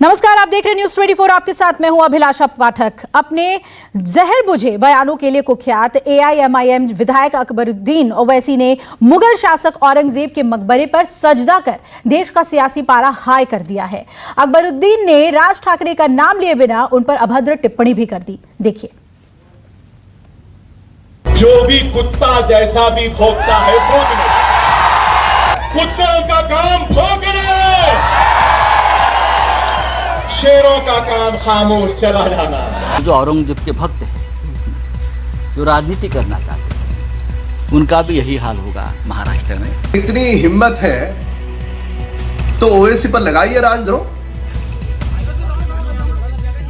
नमस्कार, आप देख रहे हैं न्यूज 24। आपके साथ मैं हूं अभिलाषा पाठक। अपने जहर बुझे बयानों के लिए कुख्यात एआईएमआईएम विधायक अकबरुद्दीन ओवैसी ने मुगल शासक औरंगजेब के मकबरे पर सजदा कर देश का सियासी पारा हाई कर दिया है। अकबरुद्दीन ने राज ठाकरे का नाम लिए बिना उन पर अभद्र टिप्पणी भी कर दी। देखिए। जो भी कुत्ता जैसा भी भौंकता है भौंकने, कुत्तों का काम भौंकने, शेरों का काम खामोश चला जाना। जो औरंगजेब के भक्त हैं, जो राजनीति करना चाहते हैं, उनका भी यही हाल होगा महाराष्ट्र में। इतनी हिम्मत है तो ओवैसी पर लगाइए राजद्रोह।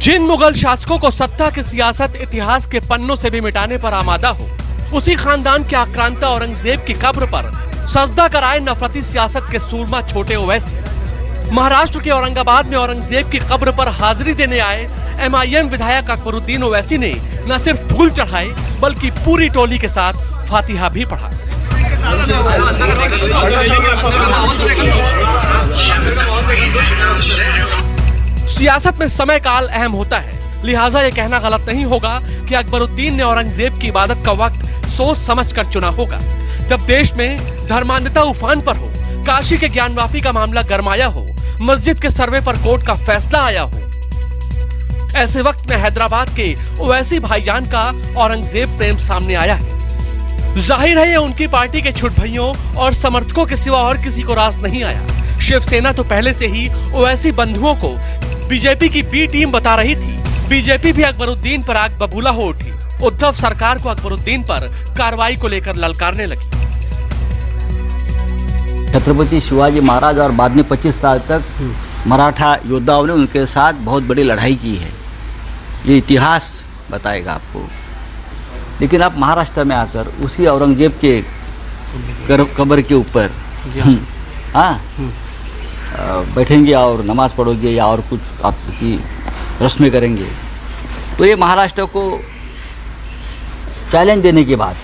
जिन मुगल शासकों को सत्ता की सियासत इतिहास के पन्नों से भी मिटाने पर आमादा हो, उसी खानदान के आक्रांता औरंगजेब की कब्र पर सजदा कराए नफरती सियासत के सूरमा छोटे ओवैसी। महाराष्ट्र के औरंगाबाद में औरंगजेब की कब्र पर हाजिरी देने आए एमआईएम विधायक अकबरुद्दीन ओवैसी ने न सिर्फ फूल चढ़ाए बल्कि पूरी टोली के साथ फातिहा भी पढ़ा। सियासत में समय काल अहम होता है, लिहाजा ये कहना गलत नहीं होगा कि अकबरुद्दीन ने औरंगजेब की इबादत का वक्त सोच समझकर चुना होगा। जब देश में धर्मांधता उफान पर हो, काशी के ज्ञानवापी का मामला गरमाया हो, मस्जिद के सर्वे पर कोर्ट का फैसला आया हो, ऐसे वक्त में हैदराबाद के ओवैसी भाईजान का औरंगजेब प्रेम सामने आया है। जाहिर है ये उनकी पार्टी के छुट भइयों और समर्थकों के सिवा और किसी को रास नहीं आया। शिवसेना तो पहले से ही ओवैसी बंधुओं को बीजेपी की बी टीम बता रही थी। बीजेपी भी अकबरुद्दीन पर आग बबूला हो उठी। उद्धव सरकार को अकबरुद्दीन पर कार्रवाई को लेकर ललकारने लगी। छत्रपति शिवाजी महाराज और बाद में 25 साल तक मराठा योद्धाओं ने उनके साथ बहुत बड़ी लड़ाई की है, ये इतिहास बताएगा आपको। लेकिन आप महाराष्ट्र में आकर उसी औरंगजेब के कब्र के ऊपर बैठेंगे और नमाज पढ़ोगे या और कुछ आपकी रस्में करेंगे, तो ये महाराष्ट्र को चैलेंज देने के बाद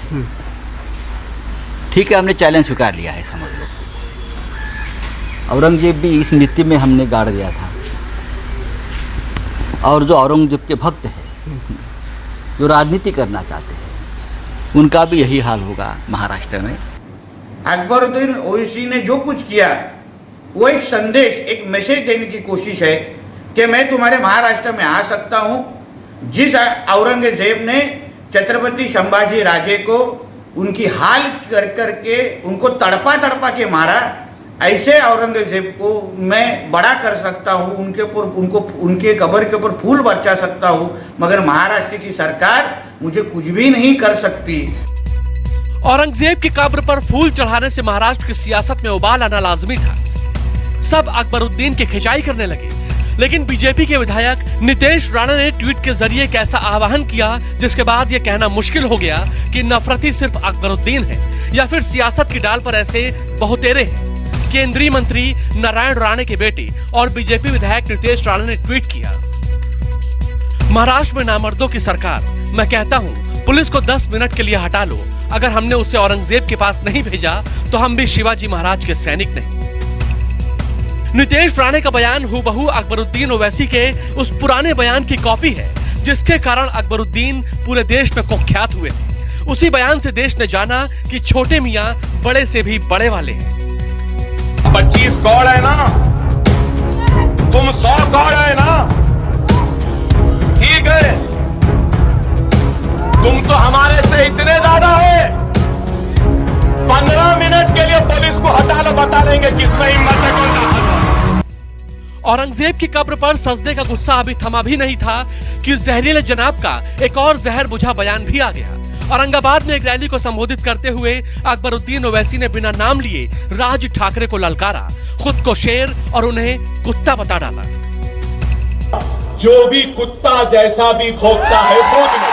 ठीक है, हमने चैलेंज स्वीकार लिया है, समझ लो। औरंगजेब भी इस नीति में हमने गाड़ दिया था। और जो औरंगजेब के भक्त हैं, जो राजनीति करना चाहते हैं, उनका भी यही हाल होगा महाराष्ट्र में। अकबरुद्दीन ओवैसी ने जो कुछ किया वो एक संदेश, एक मैसेज देने की कोशिश है कि मैं तुम्हारे महाराष्ट्र में आ सकता हूँ। जिस औरंगजेब ने छत्रपति संभाजी राजे को उनकी हाल कर करके उनको तड़पा तड़पा के मारा, ऐसे औरंगजेब को मैं बड़ा कर सकता हूँ, उनके ऊपर उनके कब्र के ऊपर फूल बरसा सकता हूँ, मगर महाराष्ट्र की सरकार मुझे कुछ भी नहीं कर सकती। औरंगजेब की कब्र पर फूल चढ़ाने से महाराष्ट्र की सियासत में उबाल आना लाजमी था। सब अकबरुद्दीन की खिंचाई करने लगे, लेकिन बीजेपी के विधायक नितेश राणा ने ट्वीट के जरिए एक ऐसा आह्वान किया जिसके बाद यह कहना मुश्किल हो गया कि नफरती सिर्फ अकबरुद्दीन है या फिर सियासत की डाल पर ऐसे बहुतेरे हैं। केंद्रीय मंत्री नारायण राणे के बेटे और बीजेपी विधायक नितेश राणा ने ट्वीट किया, महाराष्ट्र में नामर्दों की सरकार, मैं कहता हूं पुलिस को 10 मिनट के लिए हटा लो। अगर हमने उसे औरंगजेब के पास नहीं भेजा तो हम भी शिवाजी महाराज के सैनिक नहीं। नितेश राणे का बयान हूबहू अकबरुद्दीन ओवैसी के उस पुराने बयान की कॉपी है जिसके कारण अकबरुद्दीन पूरे देश में कुख्यात हुए थे। उसी बयान से देश ने जाना कि छोटे मियां बड़े से भी बड़े वाले हैं। 25 कौड़ है ना, तुम 100 कौड़ है ना, ठीक है, तुम तो हमारे से इतने ज्यादा है। 15 मिनट के लिए पुलिस को हटा लो, बता देंगे किसमें हिम्मत है, कौन ताकत है। औरंगजेब की कब्र पर सजदे का गुस्सा अभी थमा भी नहीं था कि जहरीले जनाब का एक और जहर बुझा बयान भी आ गया। औरंगाबाद में एक रैली को संबोधित करते हुए अकबरुद्दीन ओवैसी ने बिना नाम लिए राज ठाकरे को ललकारा, खुद को शेर और उन्हें कुत्ता बता डाला। जो भी कुत्ता जैसा भी भौंकता है भौंकने,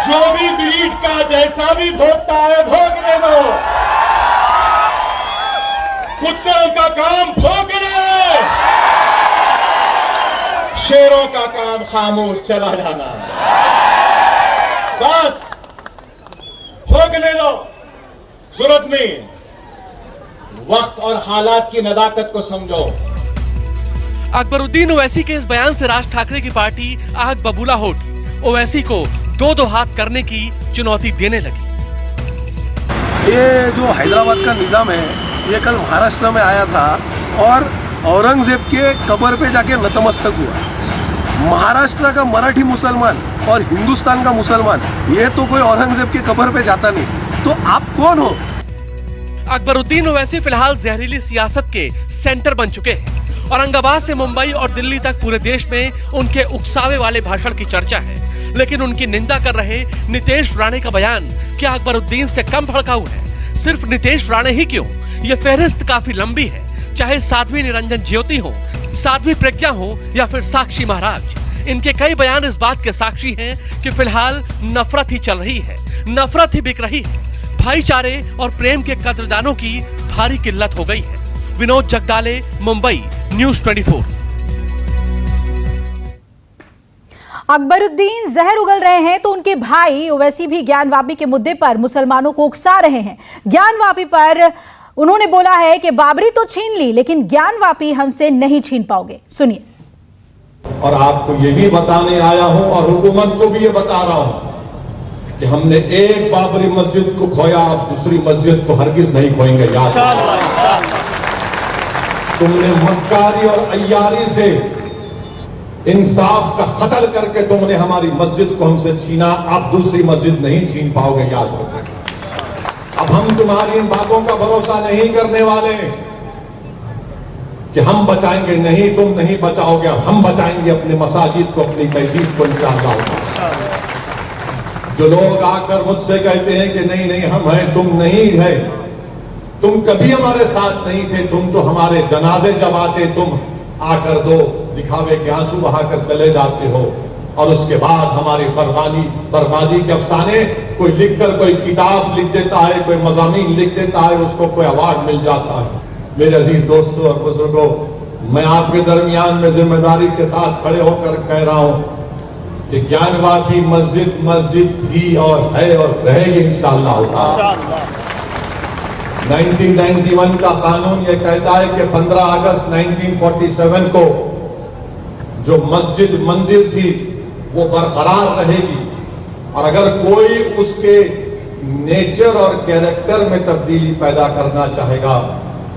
जो भी ब्रीड का जैसा भी भौंकता है भौंकने दो। कुत्तों का काम भौंकने, शेरों का काम खामोश चला जाना। बस भौंकने दो, जरूरत नहीं। वक्त और हालात की नदाकत को समझो। अकबरुद्दीन ओवैसी के इस बयान से राज ठाकरे की पार्टी आहत बबूला हो उठी। ओवैसी को दो हाथ करने की चुनौती देने लगी। ये जो हैदराबाद का निज़ाम है, ये कल महाराष्ट्र में आया था और औरंगजेब के कब्र पे जाके नतमस्तक हुआ। महाराष्ट्र का मराठी मुसलमान और हिंदुस्तान का मुसलमान, ये तो कोई औरंगजेब के कब्र पे जाता नहीं। तो आप कौन हो? अकबरुद्दीन ओवैसी फिलहाल जहरीली सियासत के सेंटर बन चुके हैं। औरंगाबाद से मुंबई और दिल्ली तक पूरे देश में उनके उकसावे वाले भाषण की चर्चा है। लेकिन उनकी निंदा कर रहे नितेश राणे का बयान क्या अकबरुद्दीन से कम भड़काऊ है? सिर्फ नितेश राणे ही क्यों, ये फहरिस्त काफी लंबी है। चाहे साध्वी निरंजन ज्योति हो, साध्वी प्रज्ञा हो या फिर साक्षी महाराज, इनके कई बयान इस बात के साक्षी हैं कि फिलहाल नफरत ही चल रही है, नफरत ही बिक रही है। भाईचारे और प्रेम के कदरदानों की भारी किल्लत हो गई है। विनोद जगदाले, मुंबई, न्यूज़ 24। अकबरुद्दीन जहर उगल रहे हैं तो उनके भाई ओवैसी भी ज्ञानवापी के मुद्दे पर मुसलमानों को उकसा रहे हैं। ज्ञानवापी पर उन्होंने बोला है कि बाबरी तो छीन ली, लेकिन ज्ञानवापी हमसे नहीं छीन पाओगे। सुनिए। और आपको ये भी बताने आया हूं और हुकूमत को भी ये बता रहा हूं कि हमने एक बाबरी मस्जिद को खोया, अब दूसरी मस्जिद को हरगिज नहीं खोएंगे। याद तुमने मक्कारी और अय्यारी से इंसाफ का कत्ल करके तुमने हमारी मस्जिद को हमसे छीना, अब दूसरी मस्जिद नहीं छीन पाओगे। याद रखो, अब हम तुम्हारी इन बातों का भरोसा नहीं करने वाले कि हम बचाएंगे। नहीं, तुम नहीं बचाओगे, अब हम बचाएंगे अपने मसाजिद को, अपनी तहजीब को इंशाअल्लाह। जो लोग आकर मुझसे कहते हैं कि नहीं नहीं हम हैं, तुम नहीं है, तुम कभी हमारे साथ नहीं थे, तुम तो हमारे जनाजे जब आते तुम आकर दो दिखावे के आंसू बहाकर चले जाते हो, और उसके बाद हमारी बर्बादी के अफसाने कोई लिखकर कोई किताब लिख देता है, कोई मज़ामीन लिख देता है, उसको कोई अवार्ड मिल जाता है। मेरे अजीज दोस्तों और बुजुर्गों, मैं आपके दरमियान में जिम्मेदारी के साथ खड़े होकर कह रहा हूं कि ज्ञानवापी मस्जिद थी और है और रहेगी इंशाअल्लाह। 1991 का कानून यह कहता है कि 15 अगस्त 1947 को जो मस्जिद मंदिर थी वो बरकरार रहेगी, और अगर कोई उसके नेचर और कैरेक्टर में तब्दीली पैदा करना चाहेगा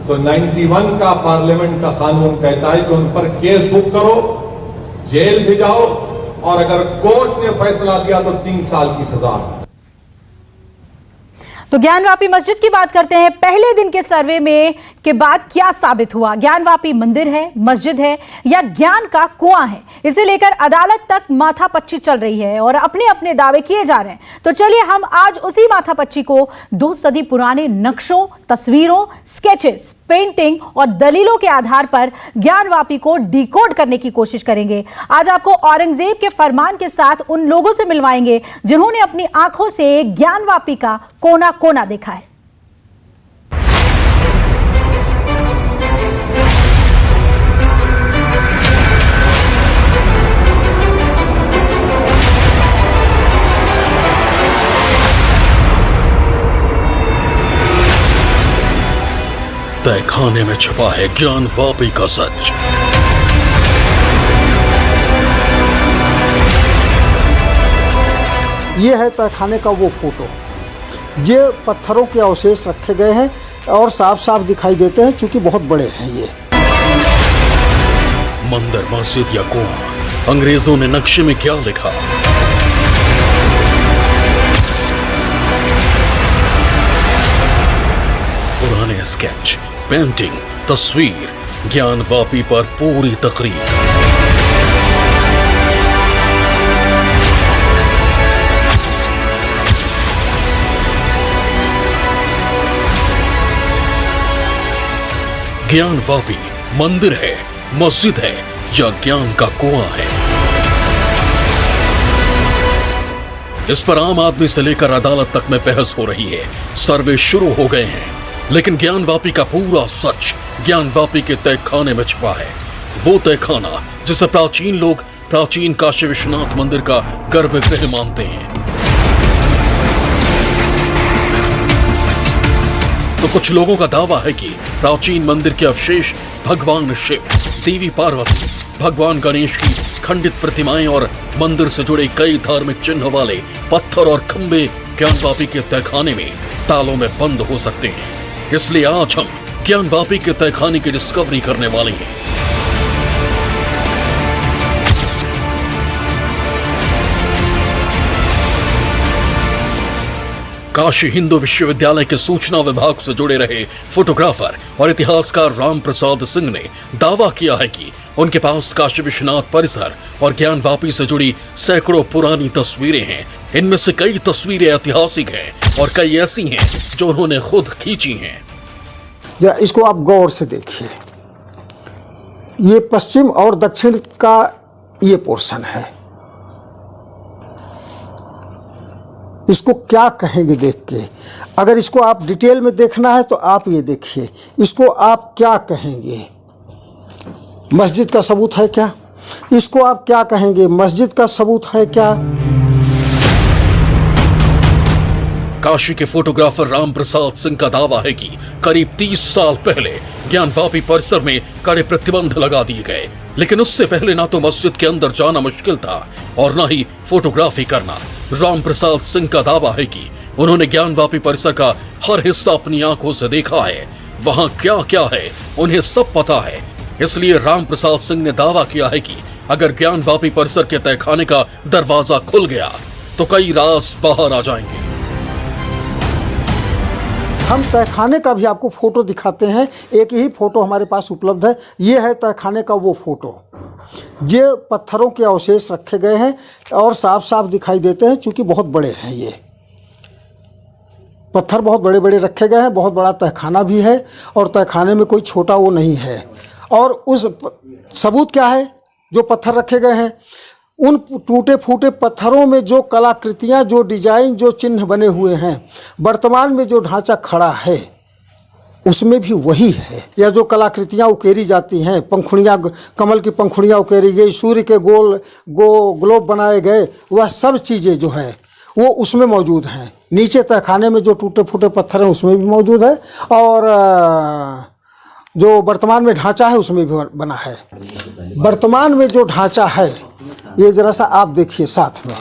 तो 91 का पार्लियामेंट का कानून कहता है कि उन पर केस बुक करो, जेल भिजाओ, और अगर कोर्ट ने फैसला दिया तो 3 साल की सजा। तो ज्ञानवापी मस्जिद की बात करते हैं। पहले दिन के सर्वे में के बाद क्या साबित हुआ? ज्ञानवापी मंदिर है, मस्जिद है या ज्ञान का कुआं है? इसे लेकर अदालत तक माथापच्ची चल रही है और अपने अपने दावे किए जा रहे हैं। तो चलिए हम आज उसी माथापच्ची को 2 सदी पुराने नक्शों, तस्वीरों, स्केचेस, पेंटिंग और दलीलों के आधार पर ज्ञानवापी को डिकोड करने की कोशिश करेंगे। आज आपको औरंगजेब के फरमान के साथ उन लोगों से मिलवाएंगे जिन्होंने अपनी आंखों से ज्ञानवापी का कोना कोना देखा है। तहखाने में छुपा है ज्ञानवापी का सच। ये है तहखाने का वो फोटो, ये पत्थरों के अवशेष रखे गए हैं और साफ साफ दिखाई देते हैं क्योंकि बहुत बड़े हैं ये। मंदिर, मस्जिद या कुआं, अंग्रेजों ने नक्शे में क्या लिखा? पुराने स्केच, पेंटिंग, तस्वीर, ज्ञानवापी पर पूरी तकरीर। ज्ञानवापी मंदिर है, मस्जिद है या ज्ञान का कुआं है? इस पर आम आदमी से लेकर अदालत तक में बहस हो रही है। सर्वे शुरू हो गए हैं, लेकिन ज्ञानवापी का पूरा सच ज्ञानवापी के तहखाने में छुपा है। वो तहखाना जिसे प्राचीन लोग प्राचीन काशी विश्वनाथ मंदिर का गर्भगृह मानते हैं। तो कुछ लोगों का दावा है कि प्राचीन मंदिर के अवशेष भगवान शिव, देवी पार्वती, भगवान गणेश की खंडित प्रतिमाएं और मंदिर से जुड़े कई धार्मिक चिन्ह वाले पत्थर और खंबे ज्ञानवापी के तहखाने में तालों में बंद हो सकते हैं। इसलिए आज हम ज्ञानवापी के तहखाने की डिस्कवरी करने वाले हैं। काशी हिंदू विश्वविद्यालय के सूचना विभाग से जुड़े रहे फोटोग्राफर और इतिहासकार राम प्रसाद सिंह ने दावा किया है कि उनके पास काशी विश्वनाथ परिसर और ज्ञानवापी से जुड़ी सैकड़ों पुरानी तस्वीरें हैं। इनमें से कई तस्वीरें ऐतिहासिक हैं और कई ऐसी हैं जो उन्होंने खुद खींची हैं। जरा इसको आप गौर से देखिए, ये पश्चिम और दक्षिण का ये पोर्शन है। इसको क्या कहेंगे देख के? अगर इसको आप डिटेल में देखना है तो आप ये देखिए, इसको आप क्या कहेंगे? मस्जिद का सबूत है क्या? इसको आप क्या कहेंगे? मस्जिद का सबूत है क्या? काशी के फोटोग्राफर राम प्रसाद सिंह का दावा है कि करीब 30 साल पहले ज्ञानवापी परिसर में कड़े प्रतिबंध लगा दिए गए, लेकिन उससे पहले ना तो मस्जिद के अंदर जाना मुश्किल था और ना ही फोटोग्राफी करना। राम प्रसाद सिंह का दावा है कि उन्होंने ज्ञानवापी परिसर का हर हिस्सा अपनी आंखों से देखा है। वहां क्या क्या है उन्हें सब पता है। इसलिए राम प्रसाद सिंह ने दावा किया है कि अगर ज्ञानवापी परिसर के तहखाने का दरवाजा खुल गया तो कई राज बाहर आ जाएंगे। हम तहखाने का भी आपको फोटो दिखाते हैं। एक ही फोटो हमारे पास उपलब्ध है। ये है तहखाने का वो फोटो। ये पत्थरों के अवशेष रखे गए हैं और साफ साफ दिखाई देते हैं, क्योंकि बहुत बड़े हैं। ये पत्थर बहुत बड़े बड़े रखे गए हैं। बहुत बड़ा तहखाना भी है और तहखाने में कोई छोटा वो नहीं है। और उस सबूत क्या है? जो पत्थर रखे गए हैं, उन टूटे फूटे पत्थरों में जो कलाकृतियाँ, जो डिजाइन, जो चिन्ह बने हुए हैं, वर्तमान में जो ढांचा खड़ा है उसमें भी वही है। या जो कलाकृतियाँ उकेरी जाती हैं, पंखुड़ियाँ, कमल की पंखुड़ियाँ उकेरी गई, सूर्य के ग्लोब बनाए गए, वह सब चीज़ें जो है वो उसमें मौजूद हैं। नीचे तहखाने में जो टूटे फूटे पत्थर हैं उसमें भी मौजूद है और जो वर्तमान में ढांचा है उसमें भी बना है। वर्तमान में जो ढांचा है ये ज़रा सा आप देखिए साथ में।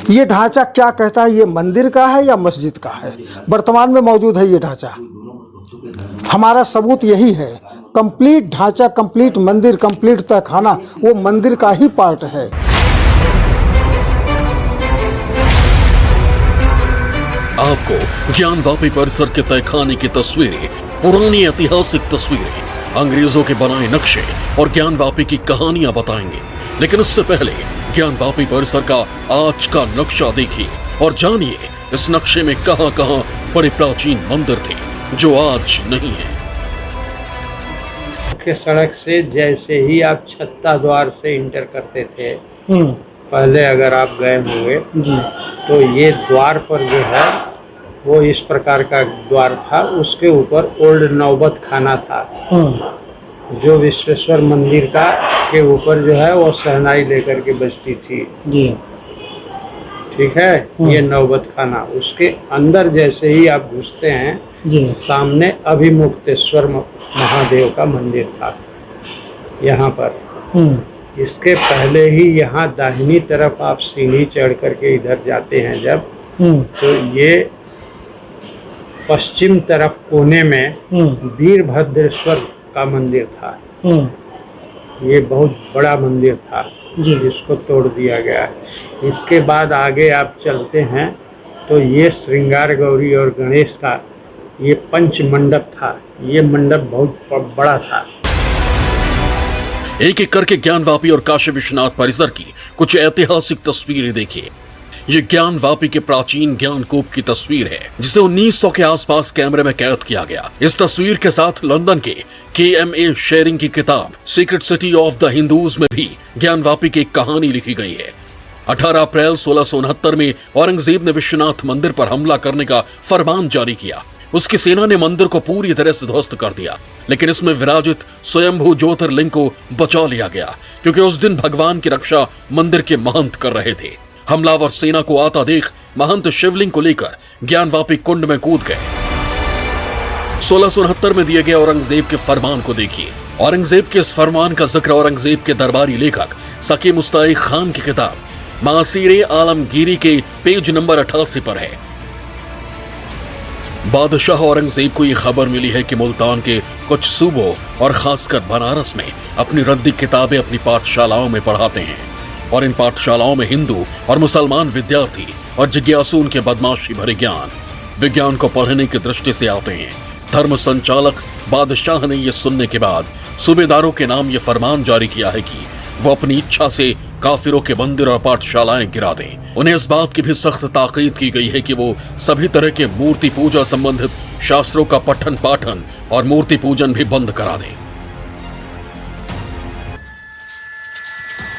ये ढांचा क्या कहता है? ये मंदिर का है या मस्जिद का है? वर्तमान में मौजूद है ये ढांचा। हमारा सबूत यही है। कंप्लीट ढांचा, कंप्लीट मंदिर, कंप्लीट तहखाना वो मंदिर का ही पार्ट है। आपको ज्ञानवापी परिसर के तहखाने की तस्वीरें, पुरानी ऐतिहासिक तस्वीरें, अंग्रेजों के बनाए नक्शे और ज्ञानवापी की कहानियां बताएंगे। लेकिन उससे पहले ज्ञानवापी परिसर का आज का नक्शा देखिए और जानिए इस नक्शे में कहां कहां बड़े प्राचीन मंदिर थे जो आज नहीं है। मुख्य सड़क से जैसे ही आप छत्ता द्वार से इंटर करते थे, पहले अगर आप गए होंगे तो ये द्वार पर जो है वो इस प्रकार का द्वार था। उसके ऊपर ओल्ड नौबत खाना था, जो विश्वेश्वर मंदिर का के ऊपर जो है वो शहनाई लेकर के बजती थी। ठीक है, ये नौबत खाना। उसके अंदर जैसे ही आप घुसते हैं, सामने अभिमुक्तेश्वर महादेव का मंदिर था यहाँ पर। इसके पहले ही यहाँ दाहिनी तरफ आप सीढ़ी चढ़ करके इधर जाते हैं जब, तो ये पश्चिम तरफ कोने में वीरभद्रेश्वर का मंदिर था। ये बहुत बड़ा मंदिर था, जिसको तोड़ दिया गया है। इसके बाद आगे आप चलते हैं तो ये श्रृंगार गौरी और गणेश का ये पंच मंडप था। ये मंडप बहुत बड़ा था। एक एक करके ज्ञानवापी और काशी विश्वनाथ परिसर की कुछ ऐतिहासिक तस्वीरें देखिए। ये ज्ञानवापी के प्राचीन ज्ञानकूप की तस्वीर है, जिसे 1900 के आसपास कैमरे में कैद किया गया। इस तस्वीर के साथ लंदन के KMA शेरिंग की किताब secret city of the Hindus में भी ज्ञानवापी की एक कहानी लिखी गई है। 18 अप्रैल 1669 में औरंगजेब ने विश्वनाथ मंदिर पर हमला करने का फरमान जारी किया। उसकी सेना ने मंदिर को पूरी तरह से ध्वस्त कर दिया, लेकिन इसमें विराजित स्वयंभू ज्योतिर्लिंग को बचा लिया गया, क्योंकि उस दिन भगवान की रक्षा मंदिर के महंत कर रहे थे। हमलावर सेना को आता देख महंत शिवलिंग को लेकर ज्ञानवापी कुंड में कूद गए। 1669 में दिए गए औरंगजेब के फरमान को देखिए। औरंगजेब के इस फरमान का जिक्र औरंगजेब के दरबारी लेखक सकी मुस्ताइक खान की किताब मासीरे आलमगीरी के पेज नंबर 88 पर है। बादशाह औरंगजेब को यह खबर मिली है कि मुल्तान के कुछ सूबों और खासकर बनारस में अपनी रद्दी किताबें अपनी पाठशालाओं में पढ़ाते हैं और इन पाठशालाओं में हिंदू और मुसलमान विद्यार्थी और जिज्ञासु उनके बदमाशी भरे विज्ञान को पढ़ने की दृष्टि से आते हैं। धर्म संचालक बादशाह ने यह सुनने के बाद सूबेदारों के नाम यह फरमान जारी किया है कि वो अपनी इच्छा से काफिरों के मंदिर और पाठशालाएं गिरा दें। उन्हें इस बात की भी सख्त ताकीद की गई है कि वो सभी तरह के मूर्ति पूजा संबंधित शास्त्रों का पठन पाठन और मूर्ति पूजन भी बंद करा दें।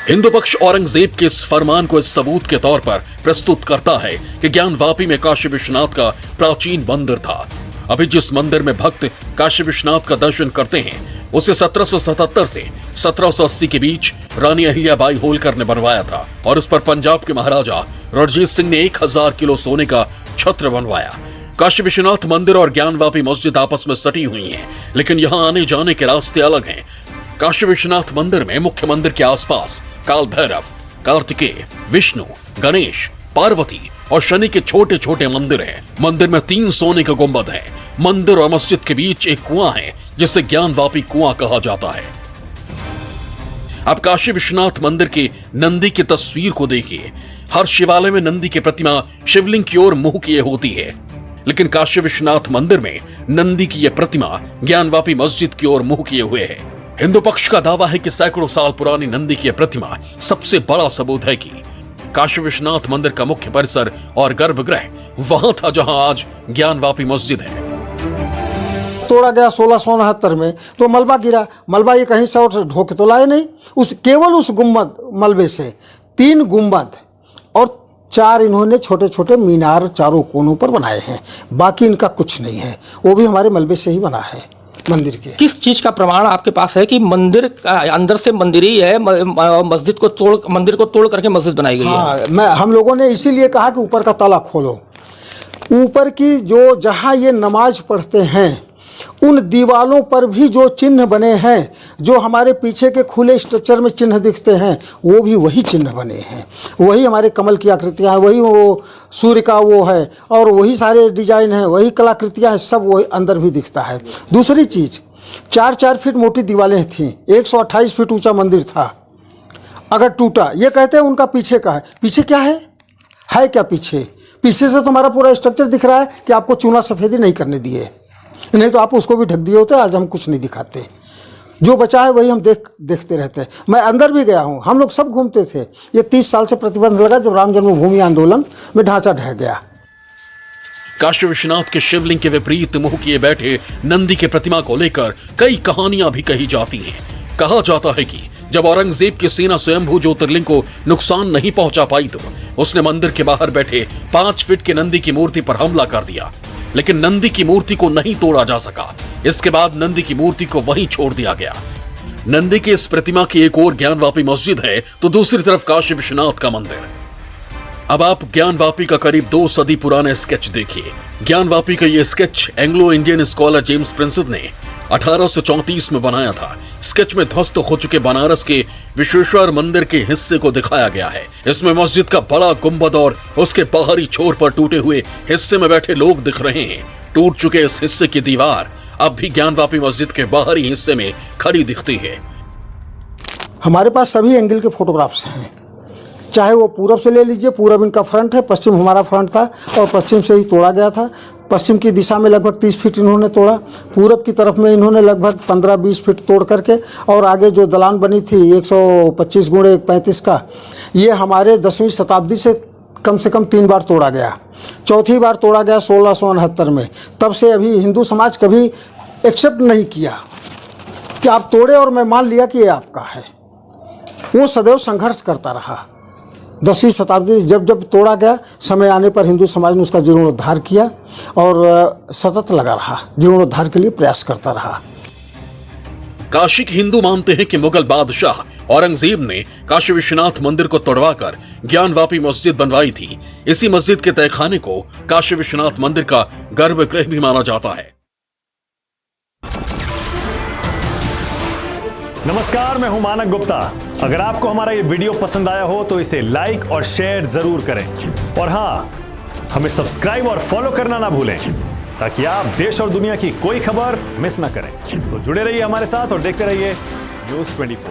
हिंदू पक्ष औरंगजेब के इस फरमान को इस सबूत के तौर पर प्रस्तुत करता है कि ज्ञानवापी में काशी विश्वनाथ का प्राचीन मंदिर था। अभी जिस मंदिर में भक्त काशी विश्वनाथ का दर्शन करते हैं उसे 1777 से 1780 के बीच रानी अहिल्याबाई होलकर ने बनवाया था और उस पर पंजाब के महाराजा रणजीत सिंह ने 1000 किलो सोने का छत्र बनवाया। काशी विश्वनाथ मंदिर और ज्ञानवापी मस्जिद आपस में सटी हुई हैं, लेकिन यहाँ आने जाने के रास्ते अलग हैं। काशी विश्वनाथ मंदिर में मुख्य मंदिर के आसपास काल भैरव, कार्तिकेय, विष्णु, गणेश, पार्वती और शनि के छोटे छोटे मंदिर हैं। मंदिर में 3 सोने के गुंबद हैं। मंदिर और मस्जिद के बीच एक कुआं है जिसे ज्ञानवापी कुआं कहा जाता है। अब काशी विश्वनाथ मंदिर के नंदी की तस्वीर को देखिए। हर शिवालय में नंदी की प्रतिमा शिवलिंग की ओर मुंह किए होती है, लेकिन काशी विश्वनाथ मंदिर में नंदी की यह प्रतिमा ज्ञानवापी मस्जिद की ओर मुंह किए हुए है। हिंदू पक्ष का दावा है कि सैकड़ों साल पुरानी नंदी की प्रतिमा सबसे बड़ा सबूत है कि काशी विश्वनाथ मंदिर का मुख्य परिसर और गर्भगृह वहां था जहां आज ज्ञानवापी मस्जिद है। तोड़ा गया 1669 में, तो मलबा गिरा। मलबा ये कहीं से और ढोके तो लाए नहीं, केवल उस गुम्बद मलबे से 3 गुम्बद और 4 इन्होंने छोटे छोटे मीनार चारों कोनों पर बनाए हैं। बाकी इनका कुछ नहीं है, वो भी हमारे मलबे से ही बना है। मंदिर के किस चीज का प्रमाण आपके पास है कि मंदिर अंदर से मंदिर ही है, मंदिर को तोड़ करके मस्जिद बनाई गई है? हम लोगों ने इसीलिए कहा कि ऊपर का ताला खोलो। ऊपर की जो जहाँ ये नमाज पढ़ते हैं उन दीवालों पर भी जो चिन्ह बने हैं, जो हमारे पीछे के खुले स्ट्रक्चर में चिन्ह दिखते हैं, वो भी वही चिन्ह बने हैं। वही हमारे कमल की आकृतियाँ हैं, वही वो सूर्य का वो है और वही सारे डिजाइन हैं, वही कलाकृतियाँ हैं, सब वही अंदर भी दिखता है। दूसरी चीज़, 4-4 फीट मोटी दीवारें थीं, 128 फीट ऊंचा मंदिर था। अगर टूटा, ये कहते हैं उनका पीछे का है। पीछे क्या है क्या पीछे? पीछे से तो हमारा पूरा स्ट्रक्चर दिख रहा है कि आपको चूना सफ़ेदी नहीं करने दिए, नहीं तो आप उसको भी ढक दिए होते। आज हम कुछ नहीं दिखाते, जो बचा है वही हम देखते रहते हैं। मैं अंदर भी गया हूँ, हम लोग सब घूमते थे। ये 30 साल से प्रतिबंध लगा जब राम जन्मभूमि आंदोलन में ढांचा ढह गया। काशी विश्वनाथ के शिवलिंग के विपरीत मुंह किए बैठे नंदी की प्रतिमा को लेकर कई कहानियां भी कही जाती हैं। कहा जाता है कि जब औरंगजेब की सेना स्वयंभू ज्योतिर्लिंग को नुकसान नहीं पहुंचा पाई तो उसने मंदिर के बाहर बैठे 5 फीट के नंदी की मूर्ति पर हमला कर दिया, लेकिन नंदी की मूर्ति को नहीं तोड़ा जा सका। इसके बाद नंदी की मूर्ति को वहीं छोड़ दिया गया। नंदी की इस प्रतिमा की एक ओर ज्ञानवापी मस्जिद है तो दूसरी तरफ काशी विश्वनाथ का मंदिर। अब आप ज्ञानवापी का करीब 2 सदी पुराना स्केच देखिए। ज्ञानवापी का यह sketch Anglo Indian scholar James princess ने 1834 में बनाया था। स्केच में ध्वस्त हो चुके बनारस के विश्वेश्वर मंदिर के हिस्से को दिखाया गया है। इसमें मस्जिद का बड़ा गुंबद और उसके बाहरी छोर पर टूटे हुए हिस्से में बैठे लोग दिख रहे हैं। टूट चुके इस हिस्से की दीवार अब भी ज्ञानवापी मस्जिद के बाहरी हिस्से में खड़ी दिखती है। हमारे पास सभी एंगल के फोटोग्राफ्स हैं, चाहे वो पूरब से ले लीजिए, पूरब इनका फ्रंट है, पश्चिम हमारा फ्रंट था और पश्चिम से ही तोड़ा गया था। पश्चिम की दिशा में लगभग 30 फीट इन्होंने तोड़ा, पूरब की तरफ में इन्होंने लगभग 15-20 फीट तोड़ करके, और आगे जो दलान बनी थी 125 गुणे 35 का, ये हमारे 10वीं शताब्दी से कम 3 बार तोड़ा गया। चौथी बार तोड़ा गया 1669 में। तब से अभी हिंदू समाज कभी एक्सेप्ट नहीं किया कि आप तोड़े और मैं मान लिया कि ये आपका है। वो सदैव संघर्ष करता रहा। 10वीं शताब्दी जब तोड़ा गया, समय आने पर हिंदू समाज ने उसका जीर्णोद्धार किया और सतत लगा रहा, जीर्णोद्धार के लिए प्रयास करता रहा। काशी के हिंदू मानते हैं कि मुगल बादशाह औरंगजेब ने काशी विश्वनाथ मंदिर को तोड़वाकर ज्ञानवापी मस्जिद बनवाई थी। इसी मस्जिद के तहखाने को काशी विश्वनाथ मंदिर का गर्भगृह भी माना जाता है। नमस्कार, मैं हूं मानक गुप्ता। अगर आपको हमारा ये वीडियो पसंद आया हो तो इसे लाइक और शेयर जरूर करें, और हां, हमें सब्सक्राइब और फॉलो करना ना भूलें ताकि आप देश और दुनिया की कोई खबर मिस ना करें। तो जुड़े रहिए हमारे साथ और देखते रहिए न्यूज़ 24।